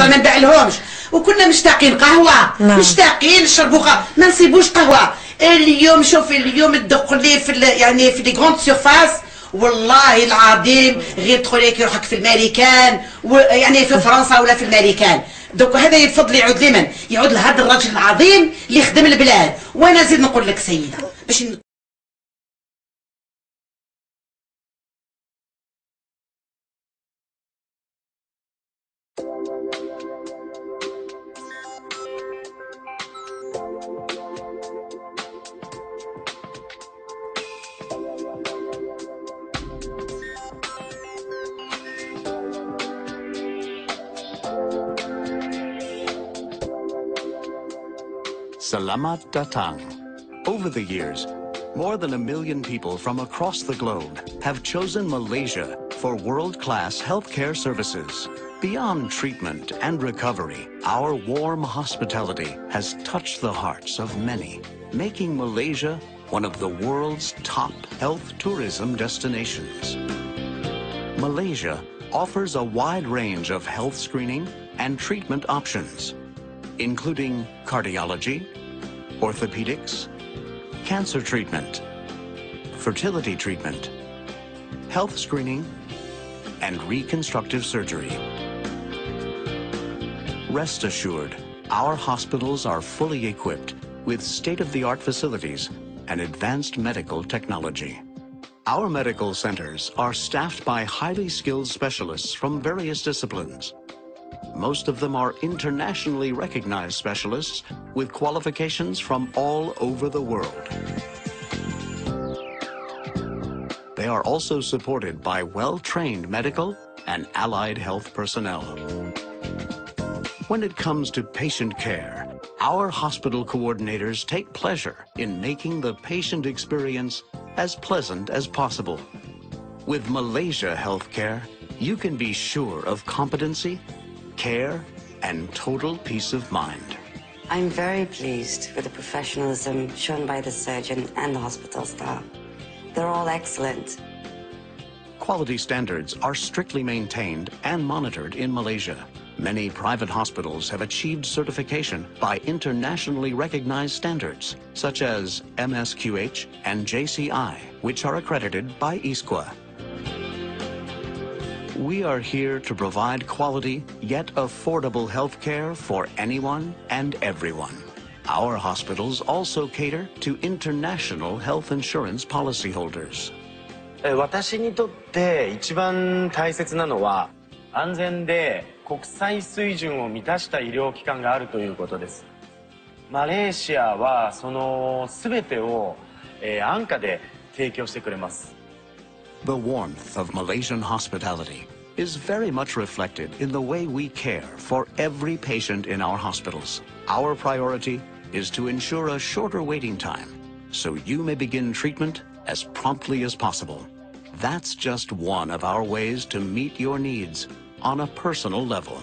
خاطر ما نبيع لهمش. وكنا مشتاقين قهوه، مشتاقين نشربوا قهوه، ما نصيبوش قهوه. اليوم شوفي اليوم تدق لي في يعني في لي غروند سيرفاس والله العظيم غير تدخلي كي يروحك في الامريكان يعني في فرنسا ولا في الامريكان. دوك هذا الفضل يعود لمن؟ يعود لهذا الرجل العظيم اللي خدم البلاد. وانا زيد نقول لك سيده باش Selamat datang. Over the years, more than 1 million people from across the globe have chosen Malaysia for world-class healthcare services. Beyond treatment and recovery, our warm hospitality has touched the hearts of many, making Malaysia one of the world's top health tourism destinations. Malaysia offers a wide range of health screening and treatment options, including cardiology, orthopedics, cancer treatment, fertility treatment, health screening, and reconstructive surgery. Rest assured, our hospitals are fully equipped with state-of-the-art facilities and advanced medical technology. Our medical centers are staffed by highly skilled specialists from various disciplines. Most of them are internationally recognized specialists with qualifications from all over the world. They are also supported by well-trained medical and allied health personnel. When it comes to patient care, our hospital coordinators take pleasure in making the patient experience as pleasant as possible. With Malaysia Healthcare, you can be sure of competency, care, and total peace of mind. I'm very pleased with the professionalism shown by the surgeon and the hospital staff. They're all excellent. Quality standards are strictly maintained and monitored in Malaysia. Many private hospitals have achieved certification by internationally recognized standards, such as MSQH and JCI, which are accredited by ISQA. We are here to provide quality yet affordable health care for anyone and everyone. Our hospitals also cater to international health insurance policyholders. 私にとって一番大切なのは安全で国際水準を満たした医療機関があるということです。マレーシアはその全てを安価で提供してくれます。The warmth of Malaysian hospitality is very much reflected in the way we care for every patient in our hospitals. Our priority is to ensure a shorter waiting time, so you may begin treatment as promptly as possible. That's just one of our ways to meet your needs on a personal level.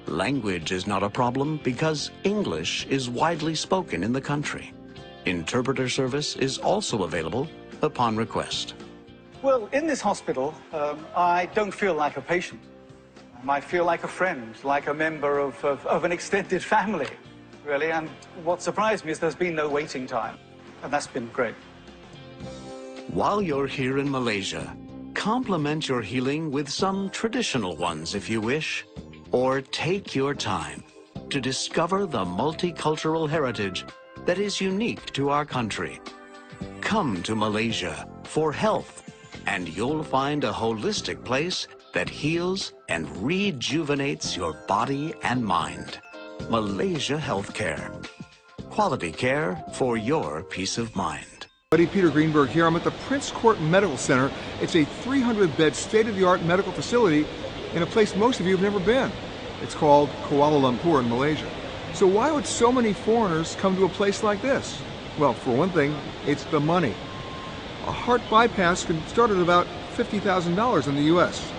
Language is not a problem because English is widely spoken in the country. Interpreter service is also available upon request. Well, in this hospital, I don't feel like a patient. I feel like a friend, like a member of an extended family, really. And what surprised me is there's been no waiting time, and that's been great. While you're here in Malaysia, complement your healing with some traditional ones if you wish, or take your time to discover the multicultural heritage that is unique to our country. Come to Malaysia for health, and you'll find a holistic place that heals and rejuvenates your body and mind. Malaysia Healthcare. Quality care for your peace of mind. Buddy Peter Greenberg here. I'm at the Prince Court Medical Center. It's a 300-bed state-of-the-art medical facility in a place most of you have never been. It's called Kuala Lumpur in Malaysia. So why would so many foreigners come to a place like this? Well, for one thing, it's the money. A heart bypass can start at about $50,000 in the US.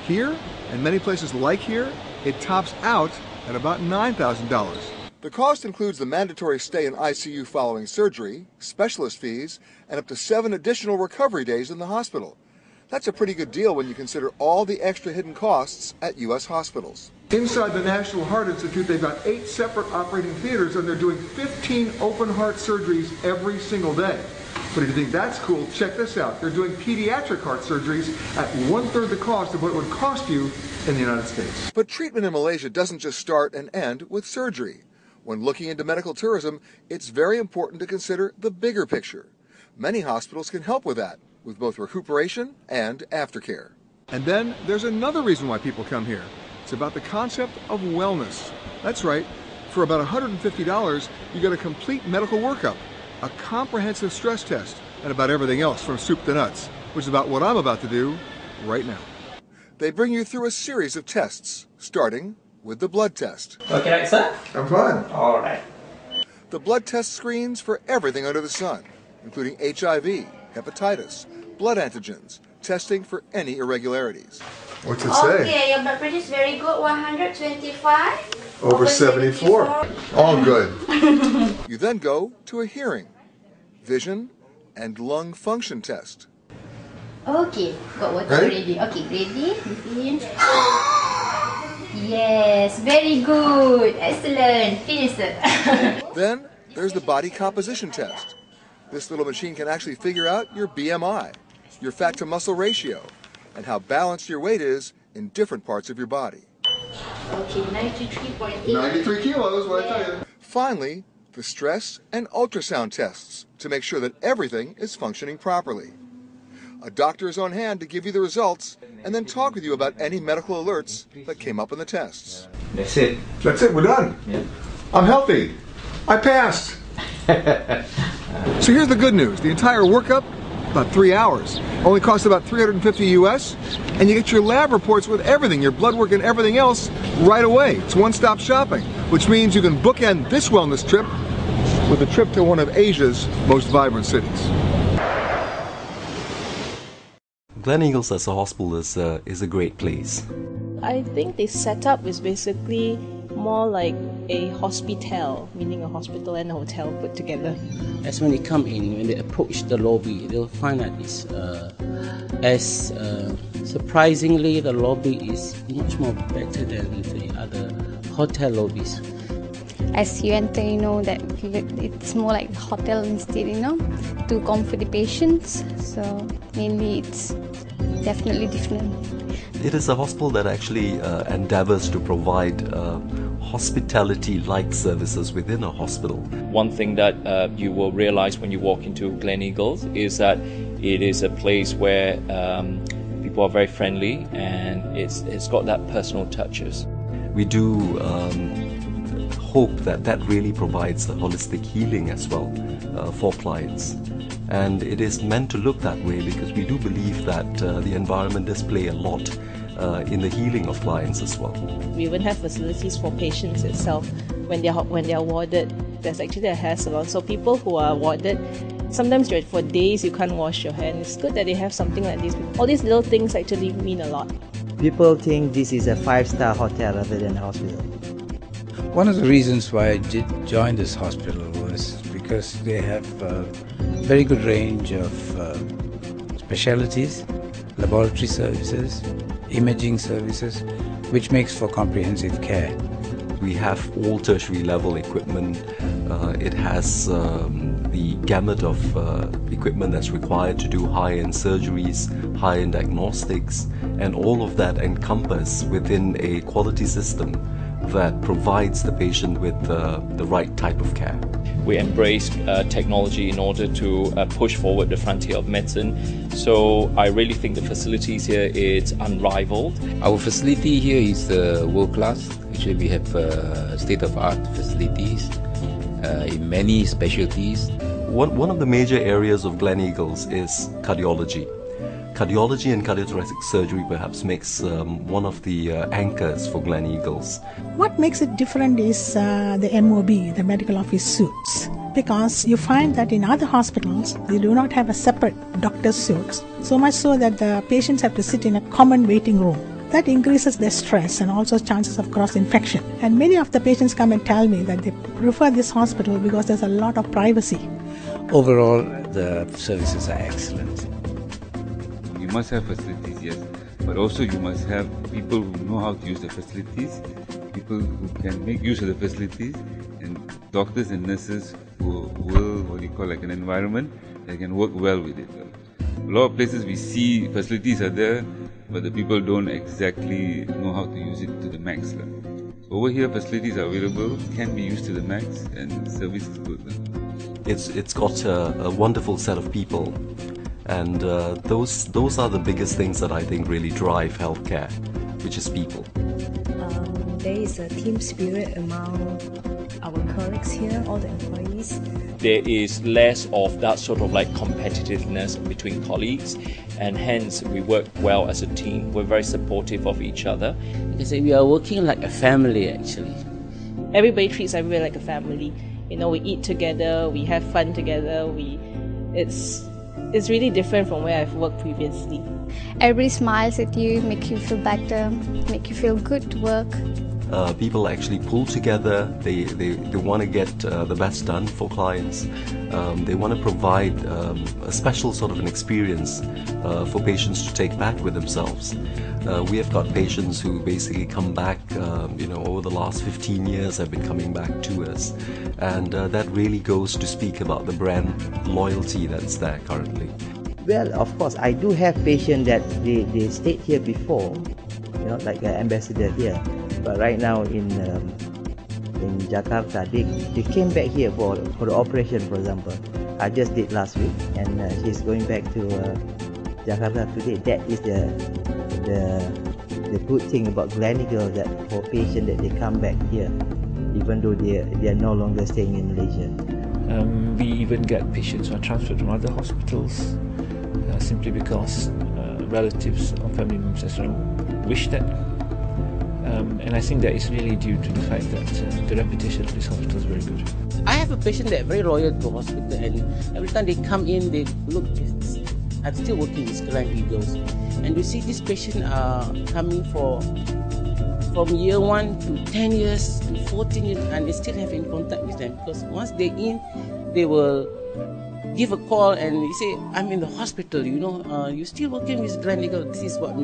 Here, and many places like here, it tops out at about $9,000. The cost includes the mandatory stay in ICU following surgery, specialist fees, and up to 7 additional recovery days in the hospital. That's a pretty good deal when you consider all the extra hidden costs at U.S. hospitals. Inside the National Heart Institute, they've got 8 separate operating theaters, and they're doing 15 open heart surgeries every single day. But if you think that's cool, check this out. They're doing pediatric heart surgeries at 1/3 the cost of what it would cost you in the United States. But treatment in Malaysia doesn't just start and end with surgery. When looking into medical tourism, it's very important to consider the bigger picture. Many hospitals can help with that, with both recuperation and aftercare. And then there's another reason why people come here. It's about the concept of wellness. That's right. For about $150, you get a complete medical workup, a comprehensive stress test, and about everything else from soup to nuts, which is about what I'm about to do right now. They bring you through a series of tests, starting with the blood test. Okay, right, sir? I'm fine. All right. The blood test screens for everything under the sun, including HIV, hepatitis, blood antigens, testing for any irregularities. What's it say? Okay, your blood pressure is very good, 125. Over 74. All good. You then go to a hearing, vision, and lung function test. Okay, got water Ready? ready. Okay, ready? Begin. Yes, very good. Excellent. Finish it. Then there's the body composition test. This little machine can actually figure out your BMI, your fat to muscle ratio, and how balanced your weight is in different parts of your body. Okay, 93.8. 93 kilos, what I tell you. Finally, the stress and ultrasound tests to make sure that everything is functioning properly. A doctor is on hand to give you the results and then talk with you about any medical alerts that came up in the tests. That's it. That's it, we're done. Yeah. I'm healthy. I passed. So here's the good news. The entire workup, about 3 hours. Only costs about $350 US, and you get your lab reports with everything, your blood work and everything else, right away. It's one-stop shopping, which means you can bookend this wellness trip with a trip to one of Asia's most vibrant cities. Gleneagles as a hospital is a great place. I think the setup is basically more like a hospital, meaning a hospital and a hotel put together. As when they come in, when they approach the lobby, they'll find that it's surprisingly the lobby is much more better than the other hotel lobbies. As you enter, you know that it's more like a hotel instead, you know, to comfort the patients. So mainly it's definitely different. It is a hospital that actually endeavors to provide hospitality-like services within a hospital. One thing that you will realize when you walk into Gleneagles is that it is a place where people are very friendly and it's got that personal touches. We do hope that really provides a holistic healing as well for clients. And it is meant to look that way because we do believe that the environment does play a lot in the healing of clients as well. We even have facilities for patients itself when they are warded. There's actually a hair salon, so people who are warded, sometimes for days you can't wash your hair. And it's good that they have something like this. All these little things actually mean a lot. People think this is a 5-star hotel rather than a hospital. One of the reasons why I did join this hospital was because they have a very good range of specialties, laboratory services, imaging services, which makes for comprehensive care. We have all tertiary level equipment. It has the gamut of equipment that's required to do high-end surgeries, high-end diagnostics, and all of that encompassed within a quality system that provides the patient with the right type of care. We embrace technology in order to push forward the frontier of medicine. So I really think the facilities here is unrivaled. Our facility here is world class. Actually, we have state-of-art facilities in many specialties. One of the major areas of Gleneagles is cardiology. Cardiology and cardiothoracic surgery perhaps makes one of the anchors for Gleneagles. What makes it different is the MOB, the medical office suites. Because you find that in other hospitals, they do not have a separate doctor's suites. So much so that the patients have to sit in a common waiting room. That increases their stress and also chances of cross-infection. And many of the patients come and tell me that they prefer this hospital because there's a lot of privacy. Overall, the services are excellent. You must have facilities, yes. but also you must have people who know how to use the facilities, people who can make use of the facilities, and doctors and nurses who will, what you call, like an environment that can work well with it. A lot of places we see facilities are there, but the people don't exactly know how to use it to the max. Over here, facilities are available, can be used to the max, and service is good. It's got a wonderful set of people, and those are the biggest things that I think really drive healthcare, which is people. There is a team spirit among our colleagues here, all the employees. There is less of that sort of like competitiveness between colleagues, and hence we work well as a team. We're very supportive of each other. Because we are working like a family actually. Everybody treats everybody like a family. You know, we eat together, we have fun together. It's really different from where I've worked previously. Everybody smiles at you, make you feel better, make you feel good to work. People actually pull together, they want to get the best done for clients. They want to provide a special sort of an experience for patients to take back with themselves. We have got patients who basically come back, over the last 15 years have been coming back to us. And that really goes to speak about the brand loyalty that's there currently. Well, of course, I do have patients that they stayed here before, like an ambassador here. But right now in Jakarta, they came back here for the operation, for example. I just did last week, and she's going back to Jakarta today. That is the good thing about Gleneagles, that for patients that they come back here, even though they are no longer staying in Malaysia. We even get patients who are transferred from other hospitals simply because relatives or family members as well wish that. And I think that is really due to the fact that the reputation of this hospital is very good. I have a patient that very loyal to the hospital, and every time they come in, they look. I'm still working with Gleneagles, and you see this patient are coming from year 1 to 10 years to 14 years, and they still have in contact with them, because once they're in, they will give a call and you say, I'm in the hospital, you're still working with Gleneagles. This is what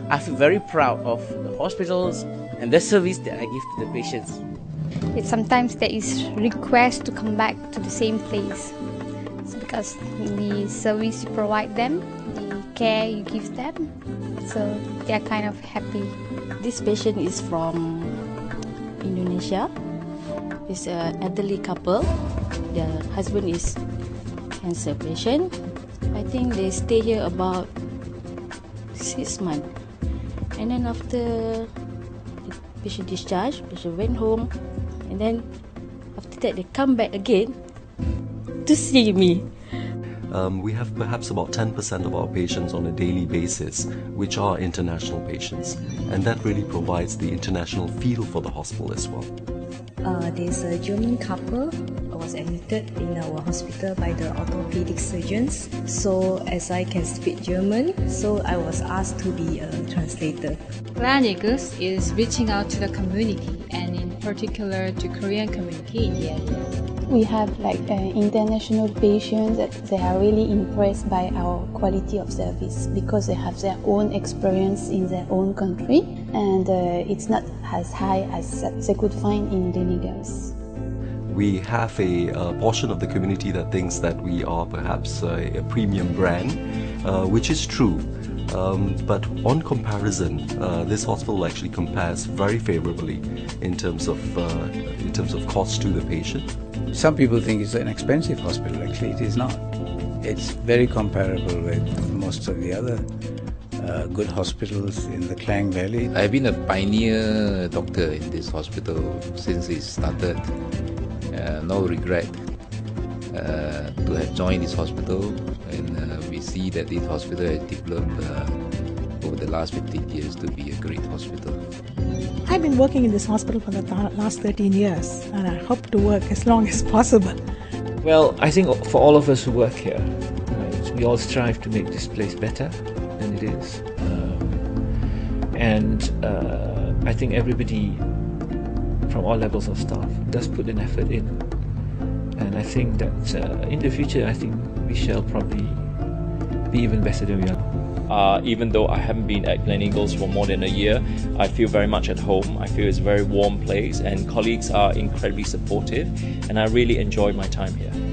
I feel very proud of the hospitals and the service that I give to the patients. Sometimes there is request to come back to the same place. It's because the service you provide them, the care you give them, so they're kind of happy. This patient is from Indonesia. It's an elderly couple. Their husband is cancer patient. I think they stay here about 6 months. And then after the patient discharged, patient went home, and then after that they come back again to see me. We have perhaps about 10% of our patients on a daily basis which are international patients, and that really provides the international feel for the hospital as well. There's a German couple who was admitted in our hospital by the orthopedic surgeons. So as I can speak German, so I was asked to be a translator. Gleneagles is reaching out to the community, and in particular to Korean community in the area. We have international patients that they are really impressed by our quality of service because they have their own experience in their own country, and it's not as high as they could find in Gleneagles. We have a portion of the community that thinks that we are perhaps a premium brand, which is true. But on comparison, this hospital actually compares very favorably in terms of cost to the patient. Some people think it's an expensive hospital. Actually, it is not. It's very comparable with most of the other good hospitals in the Klang Valley. I've been a pioneer doctor in this hospital since it started. No regret to have joined this hospital, and we see that this hospital has developed over the last 15 years to be a great hospital. I've been working in this hospital for the last 13 years, and I hope to work as long as possible. Well, I think for all of us who work here, we all strive to make this place better than it is. I think everybody from all levels of staff does put an effort in. And I think that in the future, I think we shall probably be even better than we are. Even though I haven't been at Gleneagles for more than a year, I feel very much at home. I feel it's a very warm place and colleagues are incredibly supportive and I really enjoy my time here.